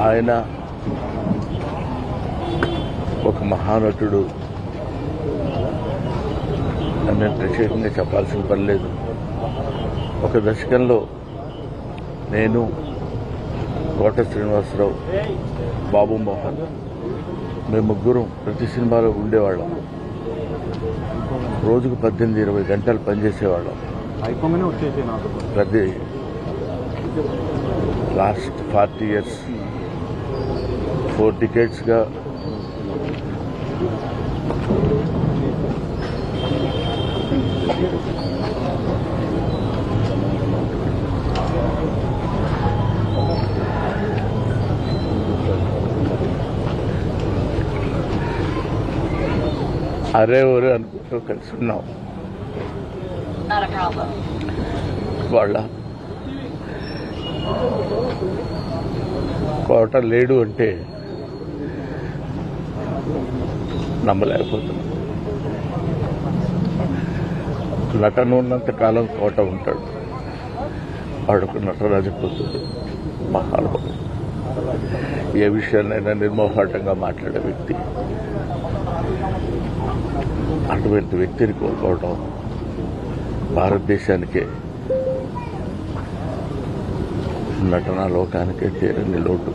ఆయన ఒక మహానటుడు అని ప్రత్యేకంగా చెప్పాల్సిన పని లేదు. ఒక దశకంలో నేను, కోట శ్రీనివాసరావు, బాబు మోహన్ మేము ముగ్గురం ప్రతి సినిమాలో ఉండేవాళ్ళం. రోజుకు 18-20 గంటలు పనిచేసేవాళ్ళం. ప్రతి లాస్ట్ 40 years 4 decades-గా అరే ఒరే అనుకుంటూ కలిసి ఉన్నాం. వాళ్ళ కోట లేడు అంటే నమ్మలేకపోతున్నాం. నటన ఉన్నంత కాలం కోట ఉంటాడు. వాడుకు నటరాజపోతుంది, మహానుభావుడు. ఏ విషయాన్నైనా నిర్మోహాటంగా మాట్లాడే వ్యక్తి. అటువంటి వ్యక్తిని కోల్పోవడం భారతదేశానికే, నటనా లోకానికే తీరని లోటు.